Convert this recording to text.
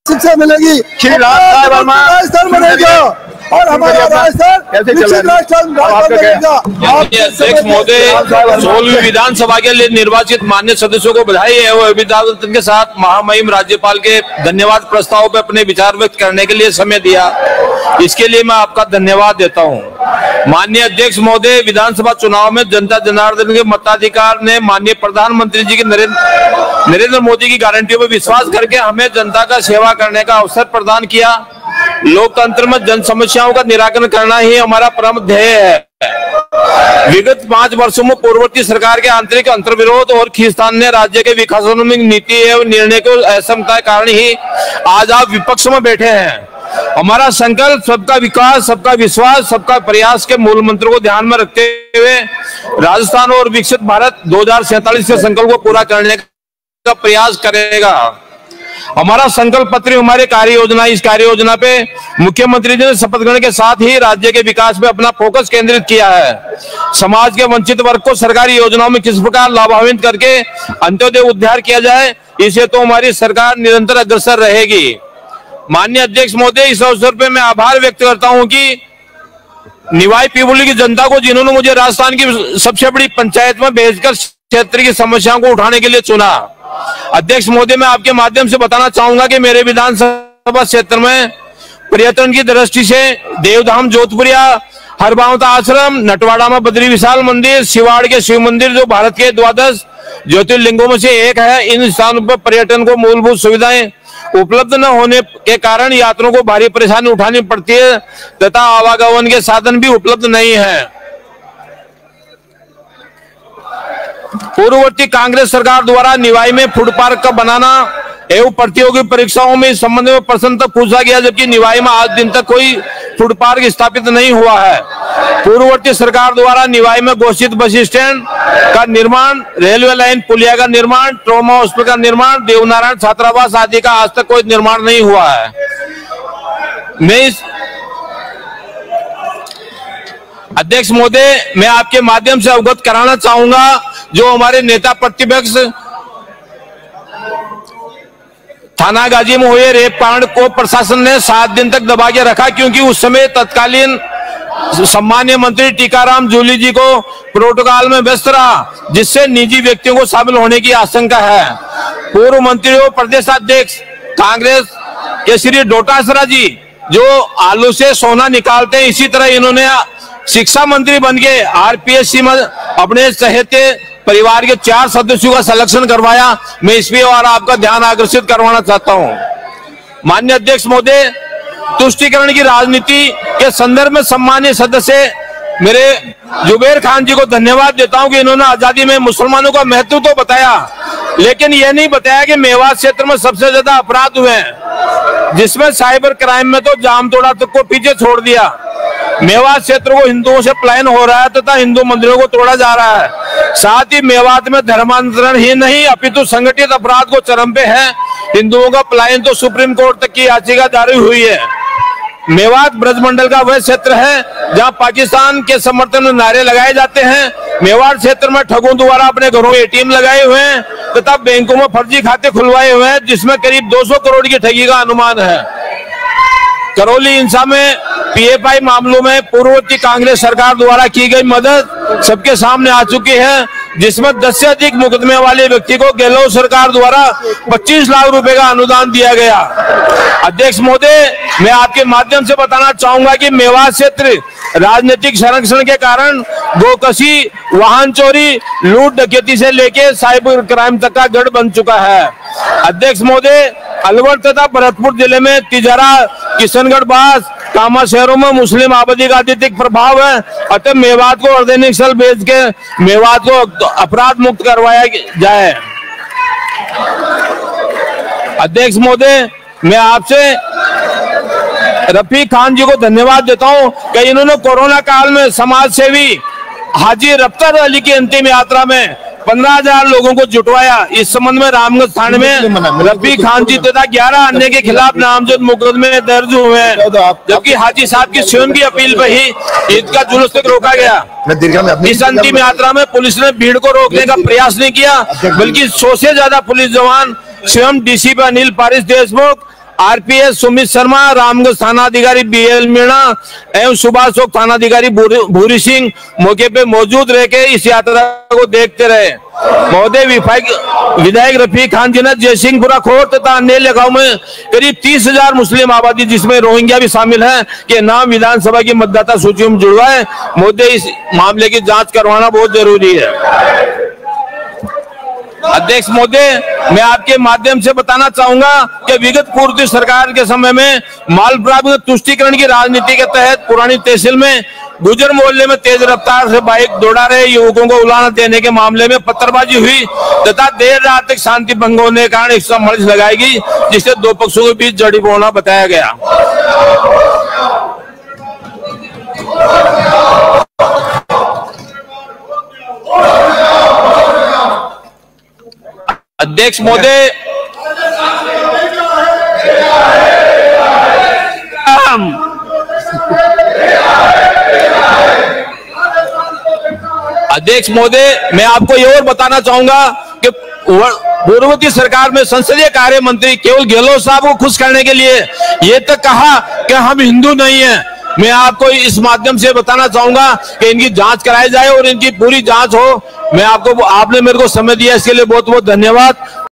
शिक्षा मिलेगी, राजस्थान बनेगा और हमारा राजस्थान बनेगा। अध्यक्ष महोदय, 16वीं विधानसभा के लिए निर्वाचित माननीय सदस्यों को बधाई है और अभिनंदन के साथ महामहिम राज्यपाल के धन्यवाद प्रस्ताव पर अपने विचार व्यक्त करने के लिए समय दिया, इसके लिए मैं आपका धन्यवाद देता हूं। माननीय अध्यक्ष महोदय, विधानसभा चुनाव में जनता जनार्दन के मताधिकार ने माननीय प्रधानमंत्री जी की नरेंद्र मोदी की गारंटियों पर विश्वास करके हमें जनता का सेवा करने का अवसर प्रदान किया। लोकतंत्र में जन समस्याओं का निराकरण करना ही हमारा परम ध्येय है। विगत 5 वर्षों में पूर्ववर्ती सरकार के आंतरिक अंतर्विरोध और खींचतान ने राज्य के विकासोन्मुख नीति एवं निर्णय को असमता के कारण ही आज आप विपक्ष में बैठे हैं। हमारा संकल्प सबका विकास, सबका विश्वास, सबका प्रयास के मूल मंत्र को ध्यान में रखते हुए राजस्थान और विकसित भारत 2047 के संकल्प को पूरा करने का प्रयास करेगा। हमारा संकल्प पत्र, हमारे कार्य योजना, इस कार्य योजना पे मुख्यमंत्री जी ने शपथ ग्रहण के साथ ही राज्य के विकास पे अपना फोकस केंद्रित किया है। समाज के वंचित वर्ग को सरकारी योजनाओं में किस प्रकार लाभान्वित करके अंत्योदय उद्धार किया जाए, इसे तो हमारी सरकार निरंतर अग्रसर रहेगी। माननीय अध्यक्ष महोदय, इस अवसर पे मैं आभार व्यक्त करता हूं कि निवाई पिपली की जनता को, जिन्होंने मुझे राजस्थान की सबसे बड़ी पंचायत में भेजकर क्षेत्र की समस्याओं को उठाने के लिए चुना। अध्यक्ष महोदय, मैं आपके माध्यम से बताना चाहूंगा कि मेरे विधानसभा क्षेत्र में पर्यटन की दृष्टि से देवधाम जोधपुरिया, हरबावता आश्रम, नटवाड़ा में बद्री विशाल मंदिर, शिवाड़ के शिव मंदिर जो भारत के 12 ज्योतिर्लिंगों में से एक है, इन स्थानों पर पर्यटन को मूलभूत सुविधाएं उपलब्ध न होने के कारण यात्रियों को भारी परेशानी उठानी पड़ती है तथा आवागमन के साधन भी उपलब्ध नहीं है। पूर्ववर्ती कांग्रेस सरकार द्वारा निवाई में फूड पार्क का बनाना एवं प्रतियोगी परीक्षाओं में इस संबंध में प्रश्न तक पूछा गया, जबकि निवाई में आज दिन तक कोई फूड पार्क स्थापित नहीं हुआ है। पूर्ववर्ती सरकार द्वारा निवाई में घोषित बस स्टैंड का निर्माण, रेलवे लाइन पुलिया का निर्माण, ट्रॉमा हॉस्पिटल का निर्माण, देवनारायण छात्रावास आदि का आज तक कोई निर्माण नहीं हुआ है। अध्यक्ष महोदय, मैं आपके माध्यम से अवगत कराना चाहूंगा, जो हमारे नेता प्रतिपक्ष थाना गाजी में हुए रेप कांड को प्रशासन ने 7 दिन तक दबा के रखा, क्योंकि उस समय तत्कालीन सम्मानीय मंत्री टीकाराम जूली जी को प्रोटोकॉल में व्यस्त रहा, जिससे निजी व्यक्तियों को शामिल होने की आशंका है। पूर्व मंत्री और प्रदेश अध्यक्ष कांग्रेस के श्री डोटासरा जी जो आलू से सोना निकालते हैं, इसी तरह इन्होंने शिक्षा मंत्री बन के आरपीएससी में अपने चहेते परिवार के 4 सदस्यों का सिलेक्शन करवाया। मैं इस पे और आपका ध्यान आकर्षित करवाना चाहता हूं। माननीय अध्यक्ष महोदय, तुष्टीकरण की राजनीति के संदर्भ में सम्मानीय सदस्य मेरे जुबेर खान जी को धन्यवाद देता हूं कि इन्होंने आजादी में मुसलमानों का महत्व तो बताया, लेकिन यह नहीं बताया कि मेवात क्षेत्र में सबसे ज्यादा अपराध हुए हैं, जिसमें साइबर क्राइम में तो जाम तोड़ा तक को पीछे छोड़ दिया। मेवात क्षेत्र को हिंदुओं से पलायन हो रहा है तथा हिंदू मंदिरों को तोड़ा जा रहा है। साथ ही मेवात में धर्मांतरण ही नहीं अपितु संगठित अपराध को चरम पे है। हिंदुओं का पलायन तो सुप्रीम कोर्ट तक की याचिका जारी हुई है। मेवात ब्रजमंडल का वह क्षेत्र है जहां पाकिस्तान के समर्थन में नारे लगाए जाते हैं। मेवात क्षेत्र में ठगों द्वारा अपने घरों में एटीएम लगाए हुए हैं तथा बैंकों में फर्जी खाते खुलवाए हुए हैं, जिसमें करीब 200 करोड़ की ठगी का अनुमान है। करौली इंसा में पीएफआई मामलों में पूर्ववर्ती कांग्रेस सरकार द्वारा की गई मदद सबके सामने आ चुकी है, जिसमें 10 से अधिक मुकदमे वाले व्यक्ति को गहलोत सरकार द्वारा 25 लाख रुपए का अनुदान दिया गया। अध्यक्ष महोदय, मैं आपके माध्यम से बताना चाहूंगा कि मेवात क्षेत्र राजनीतिक संरक्षण के कारण गोकशी, वाहन चोरी, लूट डकैती से लेकर साइबर क्राइम तक का गढ़ बन चुका है। अध्यक्ष महोदय, अलवर तथा भरतपुर जिले में तिजारा, किशनगढ़, बास, कामा शहरों में मुस्लिम आबादी का अधिक प्रभाव है, अतः मेवात को अर्धसैनिक स्थल भेज के मेवात को अपराध मुक्त करवाया जाए। अध्यक्ष महोदय, मैं आपसे रफीक खान जी को धन्यवाद देता हूं कि इन्होंने कोरोना काल में समाज सेवी हाजी रफ्तार अली की अंतिम यात्रा में 15,000 लोगों को जुटवाया। इस संबंध में रामगंज थाने में रफीक खान जी तथा 11 अन्य के खिलाफ नामजद मुकदमे दर्ज हुए हैं, जबकि हाजी साहब की स्वयं की अपील पर ही ईद का जुलूस तक रोका गया। इस अंतिम यात्रा में पुलिस ने भीड़ को रोकने का प्रयास नहीं किया, बल्कि 100 से ज्यादा पुलिस जवान, स्वयं डीसीपी अनिल पारिस देशमुख, आरपीएस सुमित शर्मा, रामगंज थानाधिकारी बीएल मीणा एवं सुभाष चौक थानाधिकारी भूरी सिंह मौके पे मौजूद रह के इस यात्रा को देखते रहे। महोदय, विधायक रफीक खान जी ने जयसिंहपुरा खोर तथा अन्य इलाकों में करीब 30,000 मुस्लिम आबादी जिसमें रोहिंग्या भी शामिल हैं के नाम विधानसभा की मतदाता सूची में जुड़वाए। महोदय, इस मामले की जांच करवाना बहुत जरूरी है। अध्यक्ष महोदय, मैं आपके माध्यम से बताना चाहूंगा कि विगत पूर्व सरकार के समय में माल प्राप्त तुष्टीकरण की राजनीति के तहत पुरानी तहसील में गुजर मोहल्ले में तेज रफ्तार से बाइक दौड़ा रहे युवकों को उलाना देने के मामले में पत्थरबाजी हुई तथा देर रात तक शांति भंग होने के कारण 148 लगाई गई, जिससे दो पक्षों के बीच जड़ी होना बताया गया। अध्यक्ष महोदय, मैं आपको ये और बताना चाहूंगा कि पूर्ववर्ती सरकार में संसदीय कार्य मंत्री केवल गहलोत साहब को खुश करने के लिए ये तक कहा कि हम हिंदू नहीं हैं। मैं आपको इस माध्यम से बताना चाहूंगा कि इनकी जांच कराई जाए और इनकी पूरी जांच हो। आपने मेरे को समय दिया, इसके लिए बहुत बहुत धन्यवाद।